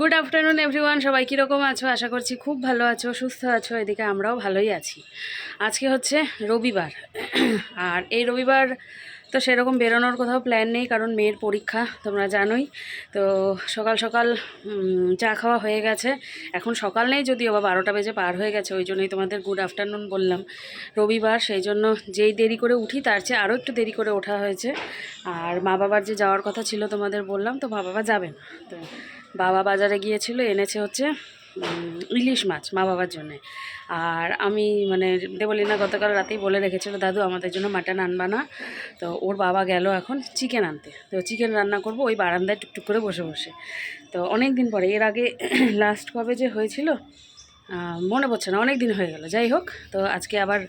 Good afternoon everyone, সবাই কীরকম আছো? আশা করছি খুব ভালো আছো, সুস্থ আছো। এদিকে আমরাও ভালোই আছি। আজকে হচ্ছে রবিবার, আর এই রবিবার তো সেরকম বেরোনোর কোথাও প্ল্যান নেই, কারণ মেয়ের পরীক্ষা তোমরা জানোই। তো সকাল সকাল চা খাওয়া হয়ে গেছে। এখন সকাল নেই, যদিও বা 12টা বেজে পার হয়ে গেছে, ওই জন্যই তোমাদের গুড আফটারনুন বললাম। রবিবার, সেই জন্য যেই দেরি করে উঠি তার চেয়ে আরও একটু দেরি করে ওঠা হয়েছে। আর মা বাবার যে যাওয়ার কথা ছিল তোমাদের বললাম, তো মা বাবা যাবেন। তো বাবা বাজারে গিয়েছিল, এনেছে হচ্ছে ইলিশ মাছ মা বাবার জন্যে। আর আমি দেবলীনা গতকাল রাতেই বলে রেখেছিল, দাদু আমাদের জন্য মাটন আনবা না। তো ওর বাবা গেল এখন চিকেন আনতে। তো চিকেন রান্না করব ওই বারান্দায় টুকটুক করে বসে বসে। তো অনেক দিন পরে, এর আগে লাস্ট কবে যে হয়েছিল মনে পড়ছে না, অনেক দিন হয়ে গেল। যাই হোক, তো আজকে আবার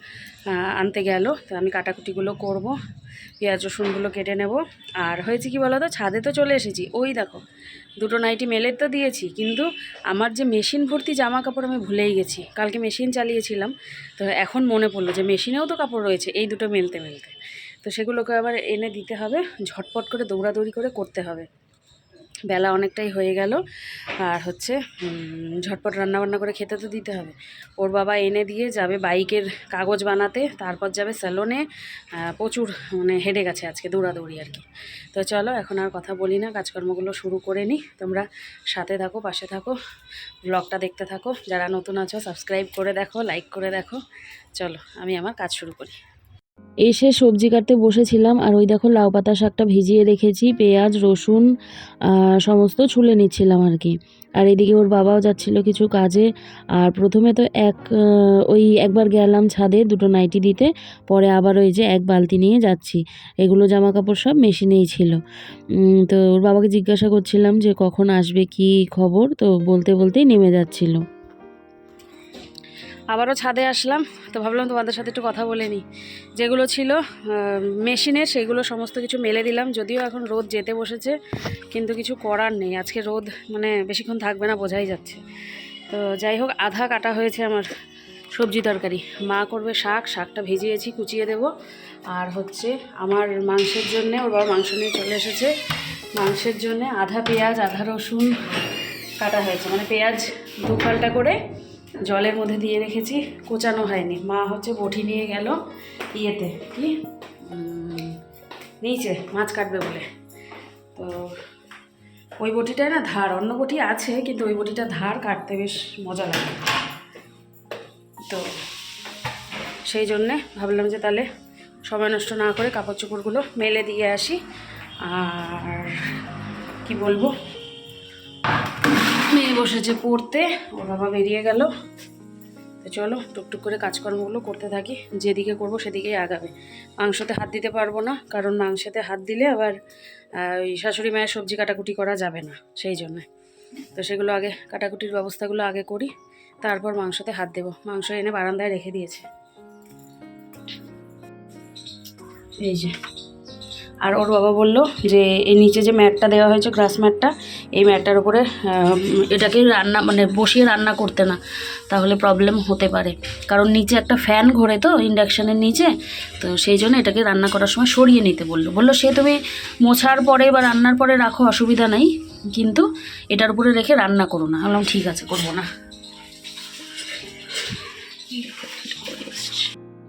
আনতে গেল। তো আমি কাটাকুটিগুলো করব, পেঁয়াজ রসুনগুলো কেটে নেব। আর হয়েছে কি বলো তো, ছাদে তো চলে এসেছি। ওই দেখো, দুটো নাইটি মেলে তো দিয়েছি, কিন্তু আমার যে মেশিন ভর্তি জামা কাপড় আমি ভুলেই গেছি। কালকে মেশিন চালিয়েছিলাম, তো এখন মনে পড়লো যে মেশিনেও তো কাপড় রয়েছে, এই দুটো মেলতে মেলতে। তো সেগুলোকে আবার এনে দিতে হবে, ঝটপট করে দৌড়াদৌড়ি করে করতে হবে। বেলা অনেকটাই হয়ে গেল, আর হচ্ছে ঝটপট রান্নাবান্না করে খেতে তো দিতে হবে। ওর বাবা এনে দিয়ে যাবে বাইকের কাগজ বানাতে, তারপর যাবে স্যালনে। প্রচুর হেডে গেছে আজকে, দৌড়াদৌড়ি আর কি। তো চলো, এখন আর কথা বলি না, কাজকর্মগুলো শুরু করে নিই। তোমরা সাথে থাকো, পাশে থাকো, ব্লগটা দেখতে থাকো। যারা নতুন আছো সাবস্ক্রাইব করে দেখো, লাইক করে দেখো। চলো আমি আমার কাজ শুরু করি। এসে সবজি কাটতে বসেছিলাম, আর ওই দেখো লাউ পাতা শাকটা ভিজিয়ে রেখেছি, পেঁয়াজ রসুন সমস্ত ছুলে নিচ্ছিলাম আর কি। আর এদিকে ওর বাবাও যাচ্ছিল কিছু কাজে। আর প্রথমে তো ওই একবার গেলাম ছাদে দুটো নাইটি দিতে, পরে আবার ওই যে এক বালতি নিয়ে যাচ্ছি। এগুলো জামা কাপড় সব মেশিনেই ছিল। তো ওর বাবাকে জিজ্ঞাসা করছিলাম যে কখন আসবে, কি খবর, তো বলতে বলতেই নেমে যাচ্ছিল। আবারও ছাদে আসলাম, তো ভাবলাম তোমাদের সাথে একটু কথা বলে নিই। যেগুলো ছিল মেশিনের, সেগুলো সমস্ত কিছু মেলে দিলাম। যদিও এখন রোদ যেতে বসেছে, কিন্তু কিছু করার নেই। আজকে রোদ বেশিক্ষণ থাকবে না, বোঝাই যাচ্ছে। তো যাই হোক, আধা কাটা হয়েছে আমার সবজি তরকারি। মা করবে শাকটা ভিজিয়েছি, কুচিয়ে দেব। আর হচ্ছে আমার মাংসের জন্যে, ওর বাবা মাংস নিয়ে চলে এসেছে। মাংসের জন্যে আধা পেঁয়াজ আধা রসুন কাটা হয়েছে, পেঁয়াজ দু ফালটা করে জলের মধ্যে দিয়ে রেখেছি, কোচানো হয়নি। মা হচ্ছে বটি নিয়ে গেল ইয়েতে, কি নিচে মাছ কাটবে বলে। তো ওই বটিটায় না ধার, অন্য বটি আছে কিন্তু ওই বটিটা ধার, কাটতে বেশ মজা লাগে। তো সেই জন্যে ভাবলাম যে তাহলে সময় নষ্ট না করে কাপড় চোপড়গুলো মেলে দিয়ে আসি। আর কি বলবো, মেয়ে বসেছে পড়তে, ওর বাবা বেরিয়ে গেল। তো চলো টুকটুক করে কাজকর্মগুলো করতে থাকি, যেদিকে করব সেদিকেই আগাবে। মাংসতে হাত দিতে পারবো না, কারণ মাংসতে হাত দিলে আবার ওই শাশুড়ি মায়ের সবজি কাটাকুটি করা যাবে না, সেই জন্যে। তো সেগুলো আগে, কাটাকুটির ব্যবস্থাগুলো আগে করি, তারপর মাংসতে হাত দেবো। মাংস এনে বারান্দায় রেখে দিয়েছে, এই যে। আর ওর বাবা বললো যে এই নিচে যে ম্যাটটা দেওয়া হয়েছে, গ্রাস ম্যাটটা, এই ম্যাটটার উপরে এটাকে রান্না বসিয়ে রান্না করতে না, তাহলে প্রবলেম হতে পারে। কারণ নিচে একটা ফ্যান ঘোরে তো ইন্ডাকশানের নিচে, তো সেই জন্য এটাকে রান্না করার সময় সরিয়ে নিতে বললো সে তুমি মোছার পরে বা রান্নার পরে রাখো, অসুবিধা নাই, কিন্তু এটার উপরে রেখে রান্না করো না। বললাম ঠিক আছে, করবো না।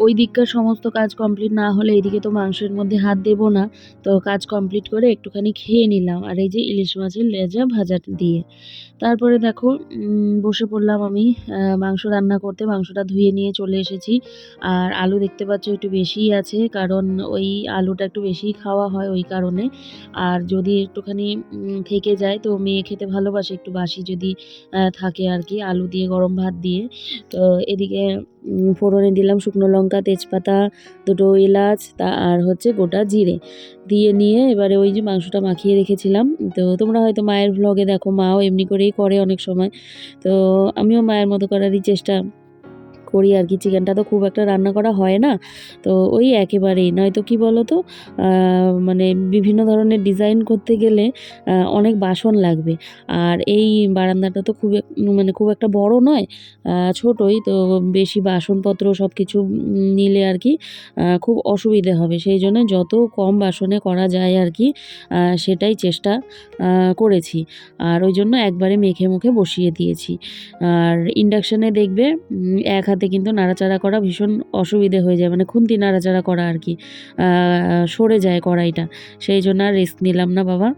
ওই দিককার সমস্ত কাজ কমপ্লিট না হলে এদিকে তো মাংসের মধ্যে হাত দেবো না। তো কাজ কমপ্লিট করে একটুখানি খেয়ে নিলাম, আর এই যে ইলিশ মাছের লেজা ভাজা দিয়ে। তারপরে দেখো বসে পড়লাম আমি মাংস রান্না করতে। মাংসটা ধুয়ে নিয়ে চলে এসেছি। আর আলু দেখতে পাচ্ছ একটু বেশিই আছে, কারণ ওই আলুটা একটু বেশিই খাওয়া হয় ওই কারণে। আর যদি একটুখানি থেকে যায়, তো মেয়ে খেতে ভালোবাসে একটু বাসি যদি থাকে আর কি, আলু দিয়ে গরম ভাত দিয়ে। তো এদিকে ফোড়নে দিলাম শুকনো লঙ্কা, তেজপাতা, দুটো এলাচ, আর হচ্ছে গোটা জিরে দিয়ে নিয়ে এবারে ওই যে মাংসটা মাখিয়ে রেখেছিলাম। তো তোমরা হয়তো মায়ের ভ্লগে দেখো, মাও এমনি করেই করে অনেক সময়। তো আমিও মায়ের মতো করারই চেষ্টা করি আর কি। চিকেনটা তো খুব একটা রান্না করা হয় না, তো ওই একেবারেই নয়তো কি বলো তো, মানে বিভিন্ন ধরনের ডিজাইন করতে গেলে অনেক বাসন লাগবে। আর এই বারান্দাটা তো মানে খুব একটা বড় নয়, ছোটই তো, বেশি বাসনপত্র সব কিছু নিলে আর কি খুব অসুবিধে হবে। সেই জন্য যত কম বাসনে করা যায় আর কি সেটাই চেষ্টা করেছি। আর ওই জন্য একবারে মেখে মুখে বসিয়ে দিয়েছি। আর ইন্ডাকশানে দেখবে এক হাতে কিন্তু নাড়াচাড়া করা ভীষণ অসুবিধে হয়ে যায়, মানে খুন্তি নাড়াচাড়া করা আর কি সরে যায় কড়াইটা। সেই জন্য আর রিস্ক নিলাম না বাবা।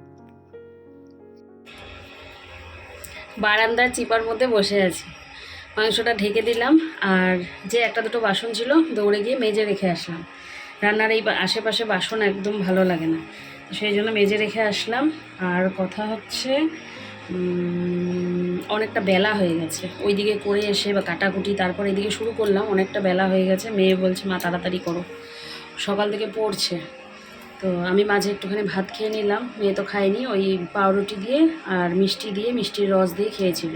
বারান্দার চিপার মধ্যে বসে আছি, মাংসটা ঢেকে দিলাম। আর যে একটা দুটো বাসন ছিল দৌড়ে গিয়ে মেজে রেখে আসলাম। রান্নার এই আশেপাশে বাসন একদম ভালো লাগে না, সেই জন্য মেজে রেখে আসলাম। আর কথা হচ্ছে অনেকটা বেলা হয়ে গেছে, ওইদিকে করে এসে বা কাটাকুটি তারপর এদিকে শুরু করলাম, অনেকটা বেলা হয়ে গেছে। মেয়ে বলছে মা তাড়াতাড়ি করো, সকাল থেকে পড়ছে। তো আমি মাঝে একটুখানি ভাত খেয়ে নিলাম, মেয়ে তো খায়নি, ওই পাউরুটি দিয়ে আর মিষ্টি দিয়ে, মিষ্টির রস দিয়ে খেয়েছিল।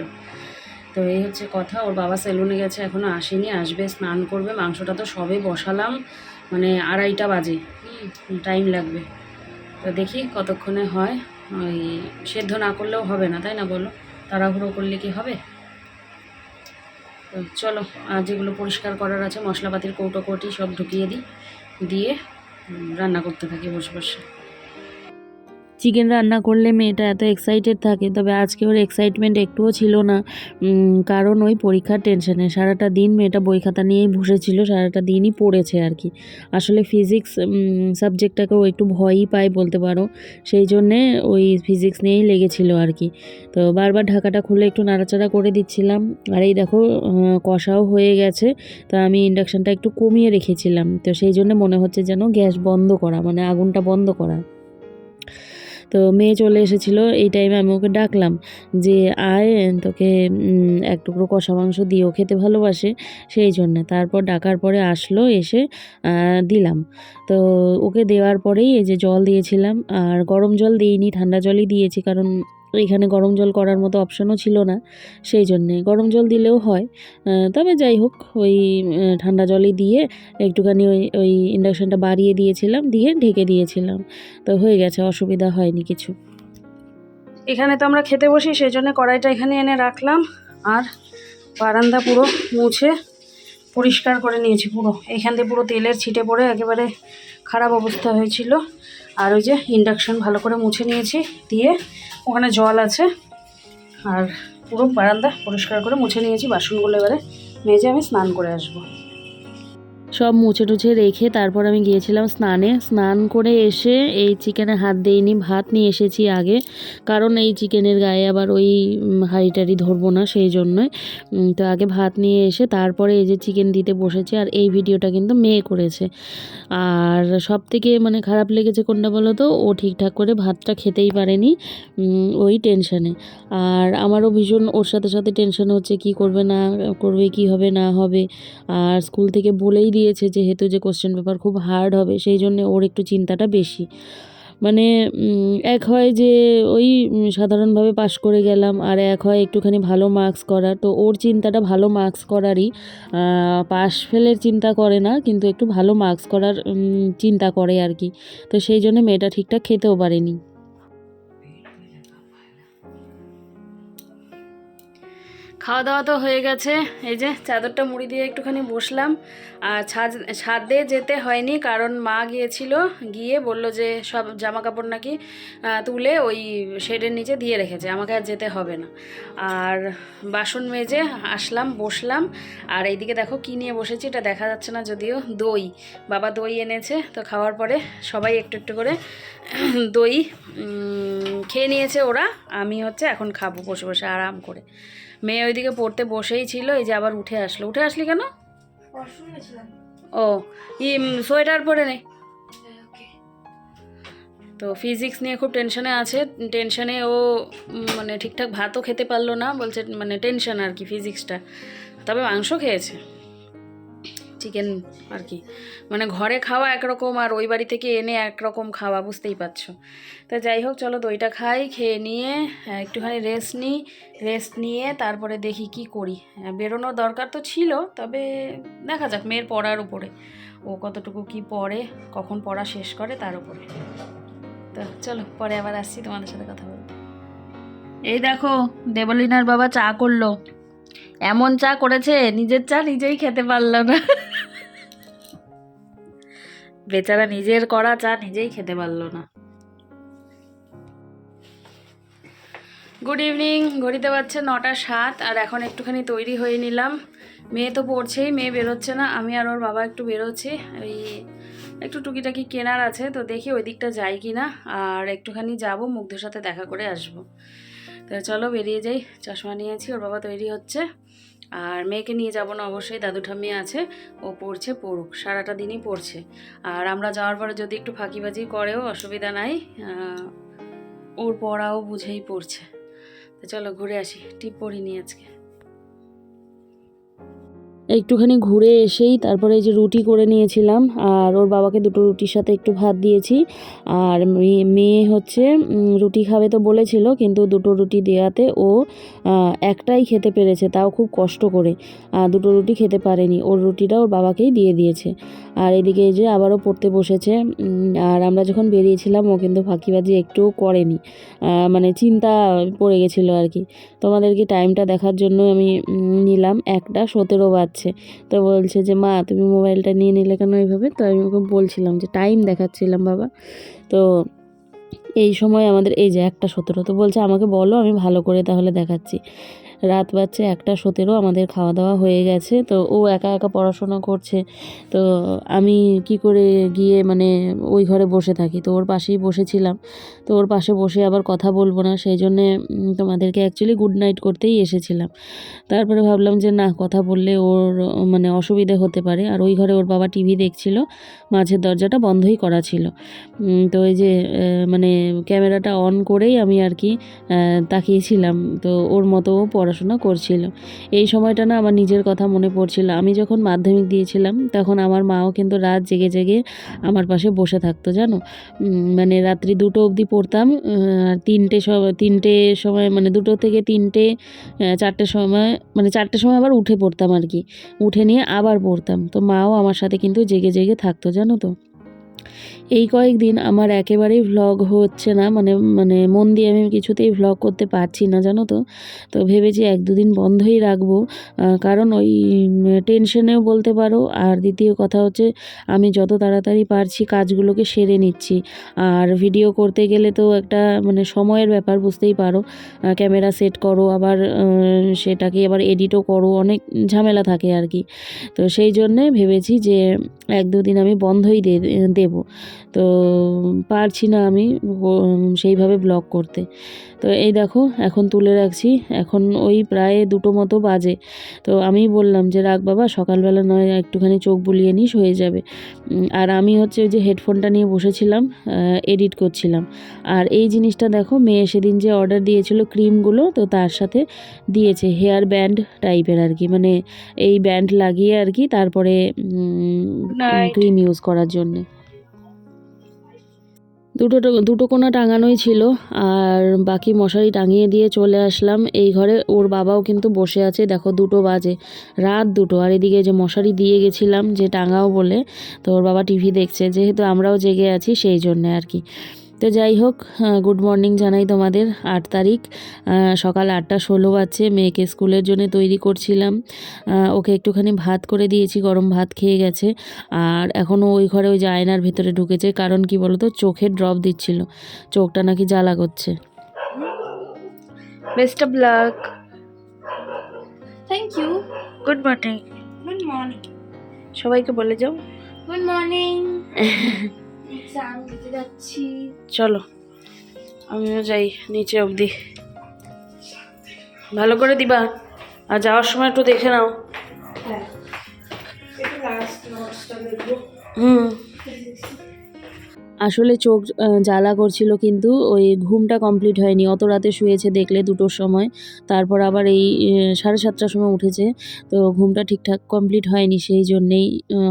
তো এই হচ্ছে কথা। ওর বাবা সেলুনে গেছে, এখনও আসেনি, আসবে, স্নান করবে। মাংসটা তো সবে বসালাম, মানে 2:30 বাজে, টাইম লাগবে। তো দেখি কতক্ষণে হয়। ওই সেদ্ধ না করলেও হবে না, তাই না বলো? তাড়াহুড়ো করলে কি হবে? তো চলো, আর যেগুলো পরিষ্কার করার আছে মশলাপাতির কৌটো কৌটি সব ঢুকিয়ে দিই, দিয়ে রান্না করতে থাকি বসে বসে। চিকেন রান্না করলে মেয়েটা এত এক্সাইটেড থাকে, তবে আজকে ওর এক্সাইটমেন্ট একটুও ছিল না। কারণ ওই পরীক্ষার টেনশনে সারাটা দিন মেয়েটা বই খাতা নিয়েই বসেছিল, সারাটা দিনই পড়েছে আর কি। আসলে ফিজিক্স সাবজেক্টটাকেও একটু ভয়ই পায় বলতে পারো, সেই জন্যে ওই ফিজিক্স নিয়েই লেগেছিল আর কি। তো বারবার ঢাকাটা খুলে একটু নাড়াচাড়া করে দিচ্ছিলাম। আর এই দেখো কষাও হয়ে গেছে। তো আমি ইন্ডাকশানটা একটু কমিয়ে রেখেছিলাম, তো সেই জন্য মনে হচ্ছে যেন গ্যাস বন্ধ করা, মানে আগুনটা বন্ধ করা। তো মেয়ে চলে এসেছিলো, এই টাইমে আমি ওকে ডাকলাম যে আয়, তোকে এক টুকরো কষা মাংস দিয়েও খেতে ভালোবাসে, সেই জন্যে। তারপর ডাকার পরে আসলো, এসে দিলাম। তো ওকে দেওয়ার পরেই এই যে জল দিয়েছিলাম, আর গরম জল দিইনি, ঠান্ডা জলই দিয়েছি, কারণ এখানে গরম জল করার মতো অপশানও ছিল না, সেই জন্যে। গরম জল দিলেও হয়, তবে যাই হোক ওই ঠান্ডা জলই দিয়ে একটুখানি ওই ওই ইন্ডাকশানটা বাড়িয়ে দিয়েছিলাম, দিয়ে ঢেকে দিয়েছিলাম। তো হয়ে গেছে, অসুবিধা হয়নি কিছু। এখানে তো আমরা খেতে বসি, সেই জন্য কড়াইটা এখানে এনে রাখলাম। আর বারান্দা পুরো মুছে পরিষ্কার করে নিয়েছি পুরো, এখান দিয়ে পুরো তেলের ছিটে পড়ে একেবারে খারাপ অবস্থা হয়েছিল। আর ওই যে ইন্ডাকশান ভালো করে মুছে নিয়েছি, দিয়ে ওখানে জল আছে। আর পুরো বারান্দা পরিষ্কার করে মুছে নিয়েছি, বাসনগুলো এবারে মেজে আমি স্নান করে আসবো। সব মুছে টুছে রেখে তারপর আমি গিয়েছিলাম স্নানে। স্নান করে এসে এই চিকেনে হাত দেইনি, ভাত নিয়ে এসেছি আগে, কারণ এই চিকেনের গায়ে আবার ওই হাঁড়ি ধরবো না, সেই জন্যই। তো আগে ভাত নিয়ে এসে তারপরে এই যে চিকেন দিতে বসেছে। আর এই ভিডিওটা কিন্তু মেয়ে করেছে। আর সব থেকে মানে খারাপ লেগেছে কোনটা বলো তো, ও ঠিকঠাক করে ভাতটা খেতেই পারেনি ওই টেনশানে। আর আমারও ভীষণ ওর সাথে সাথে টেনশন হচ্ছে, কি করবে না করবে, কি হবে না হবে। আর স্কুল থেকে বলেই দিয়েছে যেহেতু যে কোশ্চেন পেপার খুব হার্ড হবে, সেই জন্য ওর একটু চিন্তাটা বেশি। মানে এক হয় যে ওই সাধারণভাবে পাশ করে গেলাম, আর এক হয় একটুখানি ভালো মার্কস করার। তো ওর চিন্তাটা ভালো মার্কস করারই, পাশ ফেলের চিন্তা করে না, কিন্তু একটু ভালো মার্কস করার চিন্তা করে আর কি। তো সেই জন্য মেয়েটা ঠিকঠাক খেতেও পারেনি। খাওয়া দাওয়া তো হয়ে গেছে, এই যে চাদরটা মুড়ি দিয়ে একটুখানি বসলাম। আর ছাদে যেতে হয়নি, কারণ মা গিয়েছিল, গিয়ে বলল যে সব জামা কাপড় নাকি তুলে ওই শেডের নিচে দিয়ে রেখেছে, আমাকে আর যেতে হবে না। আর বাসন মেজে আসলাম, বসলাম। আর এইদিকে দেখো কী নিয়ে বসেছি, এটা দেখা যাচ্ছে না যদিও, দই। বাবা দই এনেছে, তো খাওয়ার পরে সবাই একটু একটু করে দই খেয়ে নিয়েছে ওরা। আমি হচ্ছে এখন খাবো বসে বসে আরাম করে। মেয়ে ওইদিকে পড়তে বসেই ছিল, এই যে আবার উঠে আসলো। উঠে আসলি কেন? ও সোয়েটার পরে নে। তো ফিজিক্স নিয়ে খুব টেনশনে আছে, টেনশনে ও মানে ঠিকঠাক ভাতও খেতে পারলো না, বলছে মানে টেনশন আর কি ফিজিক্সটা। তবে মাংস খেয়েছে। চিকেন আর কি, মানে ঘরে খাওয়া একরকম আর ওই বাড়ি থেকে এনে একরকম খাওয়া, বুঝতেই পারছো। তো যাই হোক চলো দইটা খাই, খেয়ে নিয়ে একটুখানি রেস্ট নিয়ে তারপরে দেখি কি করি। বেরোনোর দরকার তো ছিল, তবে দেখা যাক মেয়ের পড়ার উপরে, ও কতটুকু কি পড়ে, কখন পড়া শেষ করে তার উপরে। তো চলো পরে আবার আসছি, তোমাদের সাথে কথা বলবো। এই দেখো দেবলিনার বাবা চা করলো, এমন চা করেছে নিজের চা নিজেই খেতে পারলো না। বেচারা নিজের করা চা নিজেই খেতে পারলো না। গুড ইভিনিং, ঘড়িতে বাজছে 9:07, আর এখন একটুখানি তৈরি হয়ে নিলাম। মেয়ে তো পড়ছেই, মেয়ে বেরোচ্ছে না, আমি আর ওর বাবা একটু বেরোচ্ছি, ওই একটু টুকিটাকি কেনার আছে, তো দেখি ওই দিকটা যাই কি না, আর একটুখানি যাব মুগ্ধর সাথে দেখা করে আসবো। তো চলো বেরিয়ে যাই, চশমা নিয়েছি, ওর বাবা তৈরি হচ্ছে। আর মেয়েকে নিয়ে যাব না অবশ্যই, দাদু ঠাম্মি আছে, ও পড়ছে, পড়ুক, সারাটা দিনই পড়ছে। আর আমরা যাওয়ার পরে যদি একটু ফাঁকিবাজি করেও অসুবিধা নাই, ওর পড়াও বুঝেই পড়ছে। তো চলো ঘুরে আসি, টিপ পড়িনি আজকে। একটুখানি ঘুরে এসেই তারপরে এই যে রুটি করে নিয়েছিলাম, আর ওর বাবাকে দুটো রুটির সাথে একটু ভাত দিয়েছি। আর মেয়ে হচ্ছে রুটি খাবে তো বলেছিল, কিন্তু দুটো রুটি দেওয়াতে ও একটাই খেতে পেরেছে, তাও খুব কষ্ট করে, দুটো রুটি খেতে পারেনি, ওর রুটিটা ওর বাবাকেই দিয়ে দিয়েছে। আর এদিকে এই যে আবারও পড়তে বসেছে। আর আমরা যখন বেরিয়েছিলাম ও কিন্তু ফাঁকিবাজি একটুও করেনি, মানে চিন্তা পড়ে গেছিলো আর কি। তোমাদেরকে টাইমটা দেখার জন্য আমি নিলাম, 1:17 বাজছে। তো বলছে যে মা তুমি মোবাইলটা নিয়ে নিলে কেন এইভাবে? তো আমি ওকে বলছিলাম যে টাইম দেখাচ্ছিলাম বাবা। তো এই সময় আমাদের এই যে 1:17, তো বলছে আমাকে বলো, আমি ভালো করে তাহলে দেখাচ্ছি। রাত বাজছে 1:17, আমাদের খাওয়া দাওয়া হয়ে গেছে। তো ও একা একা পড়াশোনা করছে, তো আমি কি করে গিয়ে মানে ওই ঘরে বসে থাকি, তো ওর পাশেই বসেছিলাম। তো ওর পাশে বসে আবার কথা বলবো না, সেই জন্যে তোমাদেরকে অ্যাকচুয়ালি গুড নাইট করতেই এসেছিলাম। তারপরে ভাবলাম যে না, কথা বললে ওর মানে অসুবিধে হতে পারে। আর ওই ঘরে ওর বাবা টিভি দেখছিল, মাঝের দরজাটা বন্ধই করা ছিল। তো এই যে মানে ক্যামেরাটা অন করেই আমি আর কি তাকিয়েছিলাম, তো ওর মতো ও পড়াশোনা করছিল। এই সময়টা না আমার নিজের কথা মনে পড়ছিল। আমি যখন মাধ্যমিক দিয়েছিলাম তখন আমার মাও কিন্তু রাত জেগে জেগে আমার পাশে বসে থাকতো জানো। মানে রাত্রি 2টো অবধি পড়তাম, আর 3টের সময় মানে 2টো থেকে 3টে 4টের সময়, মানে 4টের সময় আবার উঠে পড়তাম আর কি, উঠে নিয়ে আবার পড়তাম। তো মাও আমার সাথে কিন্তু জেগে জেগে থাকতো জানো তো। এই কয়েকদিন আমার একেবারেই ভ্লগ হচ্ছে না, মানে মানে মন দিয়ে আমি কিছুতেই ভ্লগ করতে পারছি না জানো তো। তো ভেবেছি 1-2 দিন বন্ধই রাখবো, কারণ ওই টেনশনেও বলতে পারো। আর দ্বিতীয় কথা হচ্ছে আমি যত তাড়াতাড়ি পারছি কাজগুলোকে সেরে নিচ্ছি। আর ভিডিও করতে গেলে তো একটা মানে সময়ের ব্যাপার, বুঝতেই পারো, ক্যামেরা সেট করো, আবার সেটাকে আবার এডিটও করো, অনেক ঝামেলা থাকে আর কি। তো সেই জন্যে ভেবেছি যে 1-2 দিন আমি বন্ধই দেবো। তো পারছি না আমি সেইভাবে ব্লগ করতে। তো এই দেখো এখন তুলে রাখছি, এখন ওই প্রায় 2টো মতো বাজে। তো আমি বললাম যে রাখ বাবা, সকালবেলা নয় একটুখানি চোখ বুলিয়ে নিস, হয়ে যাবে। আর আমি হচ্ছে ওই যে হেডফোনটা নিয়ে বসেছিলাম, এডিট করছিলাম। আর এই জিনিসটা দেখো, মেয়ে সেদিন যে অর্ডার দিয়েছিল ক্রিমগুলো, তো তার সাথে দিয়েছে হেয়ার ব্যান্ড টাইপের আর কি, মানে এই ব্যান্ড লাগিয়ে আর কি তারপরে ক্রিম ইউজ করার জন্যে। দুটো কোণা টাঙানোই ছিল, আর বাকি মশারি টাঙিয়ে দিয়ে চলে আসলাম এই ঘরে। ওর বাবাও কিন্তু বসে আছে, দেখো 2টো বাজে, রাত 2টো। আর এদিকে যে মশারি দিয়ে গেছিলাম যে টাঙাও বলে, তো ওর বাবা টিভি দেখছে, যেহেতু আমরাও জেগে আছি সেই জন্যে আর কি। তো যাই হোক, গুড মর্নিং জানাই তোমাদের। 8 তারিখ, সকাল 8:16 বাজছে। মেয়েকে স্কুলের জন্য তৈরি করছিলাম, ওকে একটুখানি ভাত করে দিয়েছি, গরম ভাত খেয়ে গেছে। আর এখনও ওই ঘরে ওই যে আয়নার ভেতরে ঢুকেছে, কারণ কি বলতো, চোখের ড্রপ দিচ্ছিল, চোখটা নাকি জ্বালা করছে। Best of luck. Thank you. Good morning. Good morning. সবাইকে বলে যাও গুড মর্নিং। এক্সাম দিতে যাচ্ছি। চলো আমিও যাই নিচে অবধি, ভালো করে দিবা, আর যাওয়ার সময় একটু দেখে নাও। হ্যাঁ, একটু লাস্ট নোটসটা দেখবো। আসলে চোখ জ্বালা করছিল, কিন্তু ওই ঘুমটা কমপ্লিট হয়নি। অত রাতে শুয়েছে দেখলে 2টোর সময়। তারপর আবার এই 7:30টার সময় উঠেছে। তো ঘুমটা ঠিকঠাক কমপ্লিট হয়নি, সেই জন্যেই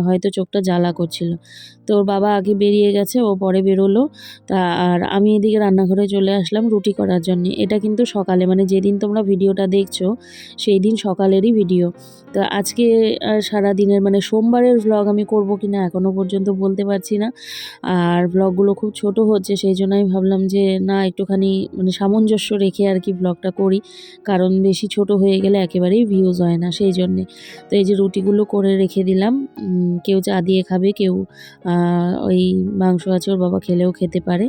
হয়তো চোখটা জ্বালা করছিল। তো ওর বাবা আগে বেরিয়ে গেছে, ও পরে বেরোলো। আর আমি এদিকে রান্নাঘরে চলে আসলাম রুটি করার জন্যে। এটা কিন্তু সকালে, মানে যেদিন তোমরা ভিডিওটা দেখছো সেই দিন সকালেরই ভিডিও। তো আজকে সারাদিনের মানে সোমবারের ভ্লগ আমি করব কিনা এখনও পর্যন্ত বলতে পারছি না। আর ব্লগগুলো খুব ছোট হচ্ছে, সেই জন্য আমি ভাবলাম যে না, একটুখানি মানে সামঞ্জস্য রেখে আর কি ব্লগটা করি, কারণ বেশি ছোট হয়ে গেলে একেবারেই ভিউজ হয় না, সেই জন্যে। তো এই যে রুটিগুলো করে রেখে দিলাম, কেউ চা দিয়ে খাবে, কেউ ওই মাংস আছে ওর বাবা খেলেও খেতে পারে।